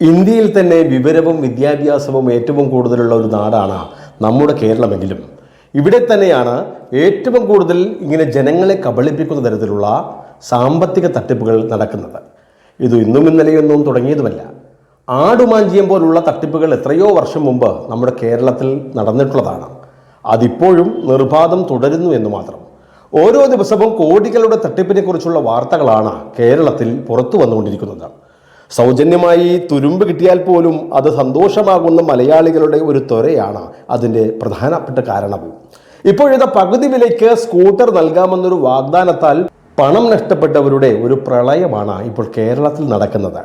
ഇന്ത്യയിൽ തന്നെ വിവരവും വിദ്യാഭ്യാസവും ഏറ്റവും കൂടുതലുള്ള ഒരു നാടാണ് നമ്മുടെ കേരളമെങ്കിലും ഇവിടെ തന്നെയാണ് ഏറ്റവും കൂടുതൽ ഇങ്ങനെ ജനങ്ങളെ കബളിപ്പിക്കുന്ന തരത്തിലുള്ള സാമ്പത്തിക തട്ടിപ്പുകൾ നടക്കുന്നത്. ഇത് ഇന്നും ഇന്നലെയൊന്നും തുടങ്ങിയതുമല്ല. ആടുമാഞ്ചിയം പോലുള്ള തട്ടിപ്പുകൾ എത്രയോ വർഷം മുമ്പ് നമ്മുടെ കേരളത്തിൽ നടന്നിട്ടുള്ളതാണ്. അതിപ്പോഴും നിർബാധം തുടരുന്നു എന്ന് മാത്രം. ഓരോ ദിവസവും കോടികളുടെ തട്ടിപ്പിനെ കുറിച്ചുള്ള വാർത്തകളാണ് കേരളത്തിൽ പുറത്തു വന്നുകൊണ്ടിരിക്കുന്നത്. സൗജന്യമായി തുരുമ്പ് കിട്ടിയാൽ പോലും അത് സന്തോഷമാകുന്ന മലയാളികളുടെ ഒരു ത്വരയാണ് അതിൻ്റെ പ്രധാനപ്പെട്ട കാരണവും. ഇപ്പോഴത്തെ പകുതി വിലയ്ക്ക് സ്കൂട്ടർ നൽകാമെന്നൊരു വാഗ്ദാനത്താൽ പണം നഷ്ടപ്പെട്ടവരുടെ ഒരു പ്രളയമാണ് ഇപ്പോൾ കേരളത്തിൽ നടക്കുന്നത്.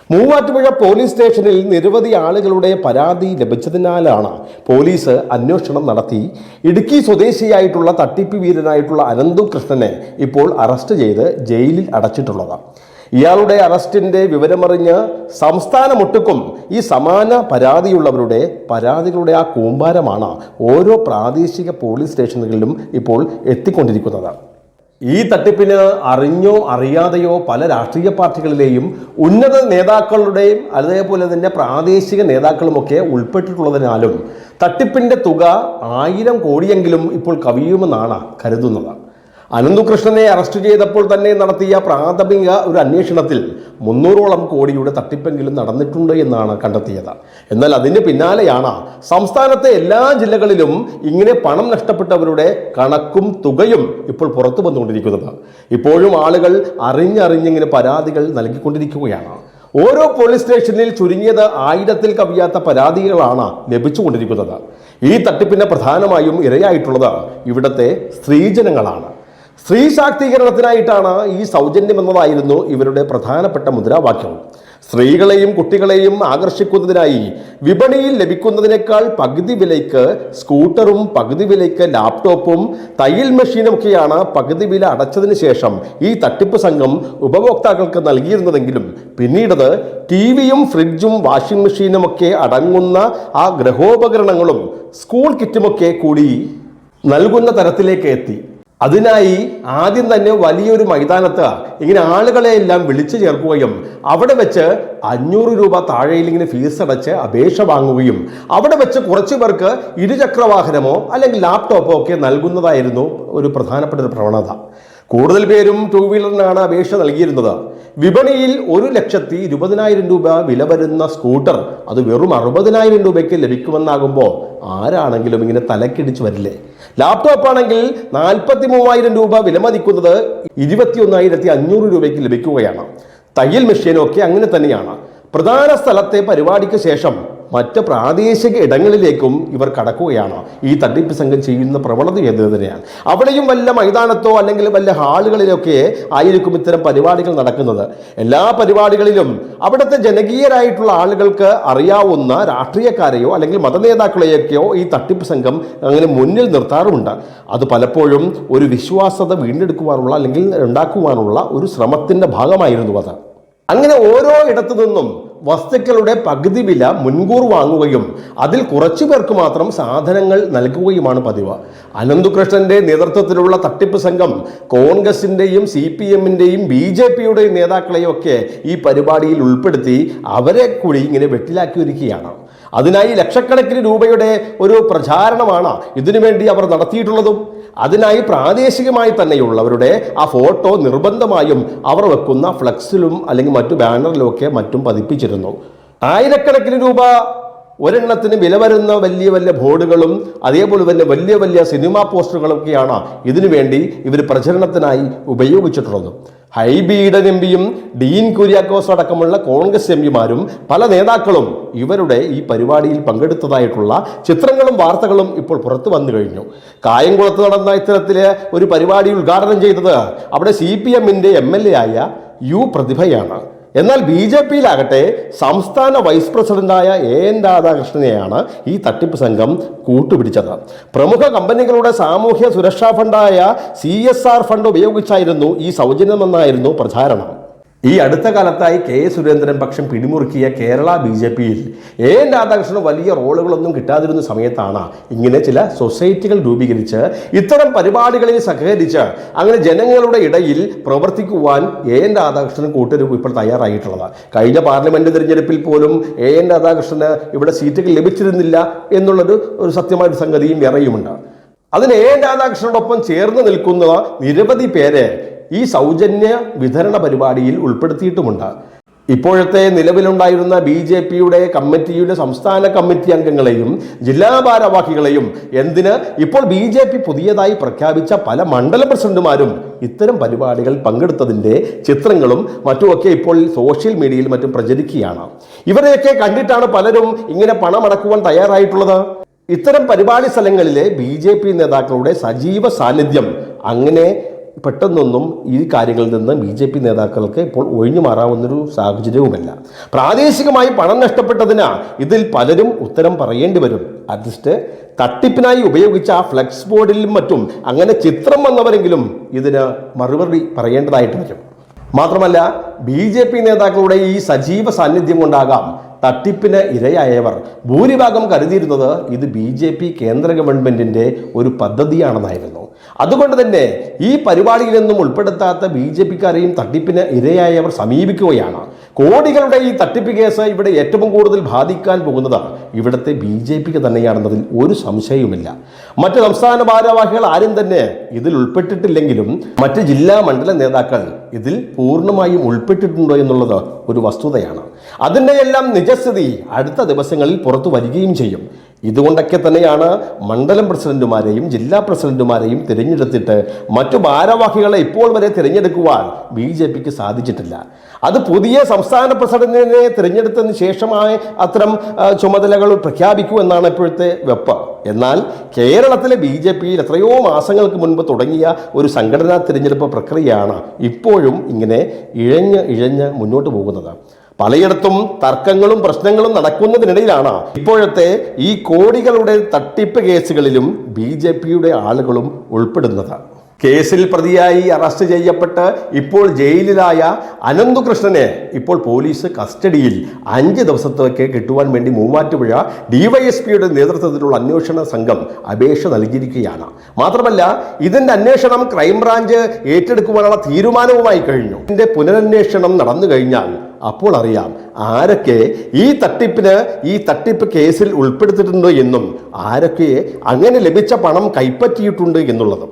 മൂവാറ്റുപുഴ പോലീസ് സ്റ്റേഷനിൽ നിരവധി ആളുകളുടെ പരാതി ലഭിച്ചതിനാലാണ് പോലീസ് അന്വേഷണം നടത്തി ഇടുക്കി സ്വദേശിയായിട്ടുള്ള തട്ടിപ്പ് വീരനായിട്ടുള്ള അനന്തുകൃഷ്ണനെ ഇപ്പോൾ അറസ്റ്റ് ചെയ്ത് ജയിലിൽ അടച്ചിട്ടുള്ളത്. ഇയാളുടെ അറസ്റ്റിൻ്റെ വിവരമറിഞ്ഞ് സംസ്ഥാനമൊട്ടുക്കും ഈ സമാന പരാതിയുള്ളവരുടെ പരാതികളുടെ ആ കൂമ്പാരമാണ് ഓരോ പ്രാദേശിക പോലീസ് സ്റ്റേഷനുകളിലും ഇപ്പോൾ എത്തിക്കൊണ്ടിരിക്കുന്നത്. ഈ തട്ടിപ്പിന് അറിഞ്ഞോ അറിയാതെയോ പല രാഷ്ട്രീയ പാർട്ടികളിലെയും ഉന്നത നേതാക്കളുടെയും അതേപോലെ തന്നെ പ്രാദേശിക നേതാക്കളുമൊക്കെ ഉൾപ്പെട്ടിട്ടുള്ളതിനാലും തട്ടിപ്പിൻ്റെ തുക 1000 കോടിയെങ്കിലും ഇപ്പോൾ കവിയുമെന്നാണ് കരുതുന്നത്. അനന്തുകൃഷ്ണനെ അറസ്റ്റ് ചെയ്തപ്പോൾ തന്നെ നടത്തിയ പ്രാഥമിക ഒരു അന്വേഷണത്തിൽ 300ഓളം കോടിയുടെ തട്ടിപ്പെങ്കിലും നടന്നിട്ടുണ്ട് എന്നാണ് കണ്ടെത്തിയത്. എന്നാൽ അതിന് പിന്നാലെയാണ് സംസ്ഥാനത്തെ എല്ലാ ജില്ലകളിലും ഇങ്ങനെ പണം നഷ്ടപ്പെട്ടവരുടെ കണക്കും തുകയും ഇപ്പോൾ പുറത്തു വന്നുകൊണ്ടിരിക്കുന്നത്. ഇപ്പോഴും ആളുകൾ അറിഞ്ഞിങ്ങനെ പരാതികൾ നൽകിക്കൊണ്ടിരിക്കുകയാണ്. ഓരോ പോലീസ് സ്റ്റേഷനിൽ ചുരുങ്ങിയത് 1000-ൽ കവിയാത്ത പരാതികളാണ് ലഭിച്ചുകൊണ്ടിരിക്കുന്നത്. ഈ തട്ടിപ്പിന് പ്രധാനമായും ഇരയായിട്ടുള്ളത് ഇവിടുത്തെ സ്ത്രീജനങ്ങളാണ്. സ്ത്രീ ശാക്തീകരണത്തിനായിട്ടാണ് ഈ സൗജന്യം എന്നതായിരുന്നു ഇവരുടെ പ്രധാനപ്പെട്ട മുദ്രാവാക്യം. സ്ത്രീകളെയും കുട്ടികളെയും ആകർഷിക്കുന്നതിനായി വിപണിയിൽ ലഭിക്കുന്നതിനേക്കാൾ പകുതി വിലയ്ക്ക് സ്കൂട്ടറും പകുതി വിലയ്ക്ക് ലാപ്ടോപ്പും തയ്യൽ മെഷീനുമൊക്കെയാണ് പകുതി വില അടച്ചതിന് ശേഷം ഈ തട്ടിപ്പ് സംഘം ഉപഭോക്താക്കൾക്ക് നൽകിയിരുന്നതെങ്കിലും പിന്നീടത് ടിവിയും ഫ്രിഡ്ജും വാഷിംഗ് മെഷീനുമൊക്കെ അടങ്ങുന്ന ആ ഗൃഹോപകരണങ്ങളും സ്കൂൾ കിറ്റുമൊക്കെ കൂടി നൽകുന്ന തരത്തിലേക്ക് എത്തി. അതിനായി ആദ്യം തന്നെ വലിയൊരു മൈതാനത്ത് ഇങ്ങനെ ആളുകളെ എല്ലാം വിളിച്ചു ചേർക്കുകയും അവിടെ വെച്ച് 500 രൂപ താഴെയിൽ ഇങ്ങനെ ഫീസ് അടച്ച് അപേക്ഷ വാങ്ങുകയും അവിടെ വെച്ച് കുറച്ചു പേർക്ക് ഇരുചക്രവാഹനമോ അല്ലെങ്കിൽ ലാപ്ടോപ്പോ ഒക്കെ നൽകുന്നതായിരുന്നു ഒരു പ്രധാനപ്പെട്ട ഒരു പ്രവണത. കൂടുതൽ പേരും 2 വീലറിനാണ് അപേക്ഷ നൽകിയിരുന്നത്. വിപണിയിൽ 1,20,000 രൂപ വില വരുന്ന സ്കൂട്ടർ അത് വെറും 60,000 രൂപയ്ക്ക് ലഭിക്കുമെന്നാകുമ്പോൾ ആരാണെങ്കിലും ഇങ്ങനെ തലക്കിടിച്ച് വരില്ലേ? ലാപ്ടോപ്പ് ആണെങ്കിൽ 43,000 രൂപ വിലമതിക്കുന്നത് 21,500 രൂപയ്ക്ക് ലഭിക്കുകയാണ്. തയ്യൽ മെഷീനൊക്കെ അങ്ങനെ തന്നെയാണ്. പ്രധാന സ്ഥലത്തെ പരിപാടിക്ക് ശേഷം മറ്റ് പ്രാദേശിക ഇടങ്ങളിലേക്കും ഇവർ കടക്കുകയാണ്. ഈ തട്ടിപ്പ് സംഘം ചെയ്യുന്ന പ്രവണത ഏത് തന്നെയാണ്. അവിടെയും വല്ല മൈതാനത്തോ അല്ലെങ്കിൽ വല്ല ഹാളുകളിലൊക്കെ ആയിരിക്കും ഇത്തരം പരിപാടികൾ നടക്കുന്നത്. എല്ലാ പരിപാടികളിലും അവിടുത്തെ ജനകീയരായിട്ടുള്ള ആളുകൾക്ക് അറിയാവുന്ന രാഷ്ട്രീയക്കാരെയോ അല്ലെങ്കിൽ മതനേതാക്കളെയൊക്കെയോ ഈ തട്ടിപ്പ് സംഘം അങ്ങനെ മുന്നിൽ നിർത്താറുമുണ്ട്. അത് പലപ്പോഴും ഒരു വിശ്വാസത വീണ്ടെടുക്കുവാനുള്ള അല്ലെങ്കിൽ ഉണ്ടാക്കുവാനുള്ള ഒരു ശ്രമത്തിൻ്റെ ഭാഗമായിരുന്നു അത്. അങ്ങനെ ഓരോ ഇടത്തു നിന്നും വസ്തുക്കളുടെ പകുതി വില മുൻകൂർ വാങ്ങുകയും അതിൽ കുറച്ചു പേർക്ക് മാത്രം സാധനങ്ങൾ നൽകുകയുമാണ് പതിവ്. അനന്തുകൃഷ്ണന്റെ നേതൃത്വത്തിലുള്ള തട്ടിപ്പ് സംഘം കോൺഗ്രസിന്റെയും CPM-ന്റെയും BJP-യുടെയും നേതാക്കളെയും ഒക്കെ ഈ പരിപാടിയിൽ ഉൾപ്പെടുത്തി അവരെ കൂടി ഇങ്ങനെ വെട്ടിലാക്കിയിരിക്കുകയാണ്. അതിനായി ലക്ഷക്കണക്കിന് രൂപയുടെ ഒരു പ്രചാരണമാണ് ഇതിനുവേണ്ടി അവർ നടത്തിയിട്ടുള്ളതും. അതിനായി പ്രാദേശികമായി തന്നെയുള്ളവരുടെ ആ ഫോട്ടോ നിർബന്ധമായും അവർ വെക്കുന്ന ഫ്ലക്സിലും അല്ലെങ്കിൽ മറ്റു ബാനറിലും ഒക്കെ മറ്റും പതിപ്പിച്ചിരുന്നു. ആയിരക്കണക്കിന് രൂപ ഒരെണ്ണത്തിന് വില വരുന്ന വലിയ വലിയ ബോർഡുകളും അതേപോലെ തന്നെ വലിയ വലിയ സിനിമാ പോസ്റ്ററുകളൊക്കെയാണ് ഇതിനു വേണ്ടി ഇവർ പ്രചരണത്തിനായി ഉപയോഗിച്ചിട്ടുള്ളത്. ഹൈബി ഈഡൻ MP-യും ഡീൻ കുര്യാക്കോസ് അടക്കമുള്ള കോൺഗ്രസ് MP-മാരും പല നേതാക്കളും ഇവരുടെ ഈ പരിപാടിയിൽ പങ്കെടുത്തതായിട്ടുള്ള ചിത്രങ്ങളും വാർത്തകളും ഇപ്പോൾ പുറത്തു വന്നു കഴിഞ്ഞു. കായംകുളത്ത് നടന്ന ഇത്തരത്തിലെ ഒരു പരിപാടി ഉദ്ഘാടനം ചെയ്തത് അവിടെ CPM-ന്റെ MLA ആയ U പ്രതിഭയാണ്. എന്നാൽ BJP-യിലാകട്ടെ സംസ്ഥാന വൈസ് പ്രസിഡന്റായ AN രാധാകൃഷ്ണനെയാണ് ഈ തട്ടിപ്പ് സംഘം കൂട്ടുപിടിച്ചത്. പ്രമുഖ കമ്പനികളുടെ സാമൂഹ്യ സുരക്ഷാ ഫണ്ടായ CSR ഫണ്ട് ഉപയോഗിച്ചായിരുന്നു ഈ സൗജന്യമെന്നായിരുന്നു പ്രചാരണം. ഈ അടുത്ത കാലത്തായി കെ സുരേന്ദ്രൻ പക്ഷം പിടിമുറുക്കിയ കേരള BJP-യിൽ എൻ രാധാകൃഷ്ണന് വലിയ റോളുകളൊന്നും കിട്ടാതിരുന്ന സമയത്താണ് ഇങ്ങനെ ചില സൊസൈറ്റികൾ രൂപീകരിച്ച് ഇത്തരം പരിപാടികളിൽ സഹകരിച്ച് അങ്ങനെ ജനങ്ങളുടെ ഇടയിൽ പ്രവർത്തിക്കുവാൻ എൻ രാധാകൃഷ്ണൻ കൂട്ടരും ഇപ്പോൾ തയ്യാറായിട്ടുള്ളത്. കഴിഞ്ഞ പാർലമെന്റ് തിരഞ്ഞെടുപ്പിൽ പോലും എൻ രാധാകൃഷ്ണന് ഇവിടെ സീറ്റുകൾ ലഭിച്ചിരുന്നില്ല എന്നുള്ളൊരു സത്യമായ സംഗതിയും വേറെയുമുണ്ട്. അതിന് എൻ രാധാകൃഷ്ണനോടൊപ്പം ചേർന്ന് നിൽക്കുന്ന നിരവധി പേരെ ഈ സൗജന്യ വിതരണ പരിപാടിയിൽ ഉൾപ്പെടുത്തിയിട്ടുമുണ്ട്. ഇപ്പോഴത്തെ നിലവിലുണ്ടായിരുന്ന BJP-യുടെ കമ്മിറ്റിയുടെ സംസ്ഥാന കമ്മിറ്റി അംഗങ്ങളെയും ജില്ലാ ഭാരവാഹികളെയും എന്തിന് ഇപ്പോൾ BJP പുതിയതായി പ്രഖ്യാപിച്ച പല മണ്ഡല പ്രസിഡന്റുമാരും ഇത്തരം പരിപാടികൾ പങ്കെടുത്തതിൻ്റെ ചിത്രങ്ങളും മറ്റുമൊക്കെ ഇപ്പോൾ സോഷ്യൽ മീഡിയയിൽ മറ്റും പ്രചരിക്കുകയാണ്. ഇവരെയൊക്കെ കണ്ടിട്ടാണ് പലരും ഇങ്ങനെ പണമടക്കുവാൻ തയ്യാറായിട്ടുള്ളത്. ഇത്തരം പരിപാടി സ്ഥലങ്ങളിലെ BJP നേതാക്കളുടെ സജീവ സാന്നിധ്യം അങ്ങനെ പെട്ടെന്നൊന്നും ഈ കാര്യങ്ങളിൽ നിന്ന് BJP നേതാക്കൾക്ക് ഇപ്പോൾ ഒഴിഞ്ഞു മാറാവുന്നൊരു സാഹചര്യവുമല്ല. പ്രാദേശികമായി പണം നഷ്ടപ്പെട്ടതിന് ഇതിൽ പലരും ഉത്തരം പറയേണ്ടി വരും. അറ്റ്ലീസ്റ്റ് തട്ടിപ്പിനായി ഉപയോഗിച്ച ആ ഫ്ലെക്സ് ബോർഡിലും മറ്റും അങ്ങനെ ചിത്രം വന്നവരെങ്കിലും ഇതിന് മറുപടി പറയേണ്ടതായിട്ട് വരും. മാത്രമല്ല BJP നേതാക്കളുടെ ഈ സജീവ സാന്നിധ്യം കൊണ്ടാകാം തട്ടിപ്പിന് ഇരയായവർ ഭൂരിഭാഗം കരുതിയിരുന്നത് ഇത് BJP കേന്ദ്ര ഗവൺമെന്റിന്റെ ഒരു പദ്ധതിയാണെന്നായിരുന്നു. അതുകൊണ്ട് തന്നെ ഈ പരിപാടിയിൽ നിന്നും ഉൾപ്പെടുത്താത്ത BJP-ക്കാരെയും തട്ടിപ്പിന് ഇരയായവർ സമീപിക്കുകയാണ്. കോടികളുടെ ഈ തട്ടിപ്പ് കേസ് ഇവിടെ ഏറ്റവും കൂടുതൽ ബാധിക്കാൻ പോകുന്നത് ഇവിടുത്തെ BJP-ക്ക് തന്നെയാണെന്നതിൽ ഒരു സംശയവുമില്ല. മറ്റ് സംസ്ഥാന ഭാരവാഹികൾ ആരും തന്നെ ഇതിൽ ഉൾപ്പെട്ടിട്ടില്ലെങ്കിലും മറ്റ് ജില്ലാ മണ്ഡല നേതാക്കൾ ഇതിൽ പൂർണ്ണമായും ഉൾപ്പെട്ടിട്ടുണ്ടോ എന്നുള്ളത് ഒരു വസ്തുതയാണ്. അതിൻ്റെ എല്ലാം നിജസ്ഥിതി അടുത്ത ദിവസങ്ങളിൽ പുറത്തു വരികയും ചെയ്യും. ഇതുകൊണ്ടൊക്കെ തന്നെയാണ് മണ്ഡലം പ്രസിഡന്റുമാരെയും ജില്ലാ പ്രസിഡന്റുമാരെയും തിരഞ്ഞെടുത്തിട്ട് മറ്റു ഭാരവാഹികളെ ഇപ്പോൾ വരെ തിരഞ്ഞെടുക്കുവാൻ BJP-ക്ക് സാധിച്ചിട്ടില്ല. അത് പുതിയ സംസ്ഥാന പ്രസിഡന്റിനെ തിരഞ്ഞെടുത്തതിന് ശേഷമായി അത്തരം ചുമതലകൾ പ്രഖ്യാപിക്കൂ എന്നാണ് ഇപ്പോഴത്തെ വെപ്പ്. എന്നാൽ കേരളത്തിലെ BJP-യിൽ എത്രയോ മാസങ്ങൾക്ക് മുൻപ് തുടങ്ങിയ ഒരു സംഘടനാ തിരഞ്ഞെടുപ്പ് പ്രക്രിയയാണ് ഇപ്പോഴും ഇങ്ങനെ ഇഴഞ്ഞ് മുന്നോട്ട് പോകുന്നത്. പലയിടത്തും തർക്കങ്ങളും പ്രശ്നങ്ങളും നടക്കുന്നതിനിടയിലാണ് ഇപ്പോഴത്തെ ഈ കോടികളുടെ തട്ടിപ്പ് കേസുകളിലും BJP-യുടെ ആളുകളും ഉൾപ്പെടുന്നത്. കേസിൽ പ്രതിയായി അറസ്റ്റ് ചെയ്യപ്പെട്ട് ഇപ്പോൾ ജയിലിലായ അനന്തുകൃഷ്ണനെ ഇപ്പോൾ പോലീസ് കസ്റ്റഡിയിൽ 5 ദിവസത്തേക്ക് കിട്ടുവാൻ വേണ്ടി മൂവാറ്റുപുഴ DYSP-യുടെ നേതൃത്വത്തിലുള്ള അന്വേഷണ സംഘം അപേക്ഷ നൽകിയിരിക്കുകയാണ്. മാത്രമല്ല ഇതിന്റെ അന്വേഷണം ക്രൈംബ്രാഞ്ച് ഏറ്റെടുക്കുവാനുള്ള തീരുമാനവുമായി കഴിഞ്ഞു. ഇതിന്റെ പുനരന്വേഷണം നടന്നു കഴിഞ്ഞാൽ അപ്പോൾ അറിയാം ആരൊക്കെ ഈ തട്ടിപ്പ് കേസിൽ ഉൾപ്പെടുത്തിയിട്ടുണ്ടോ എന്നും ആരൊക്കെ അങ്ങനെ ലഭിച്ച പണം കൈപ്പറ്റിയിട്ടുണ്ട് എന്നുള്ളതും.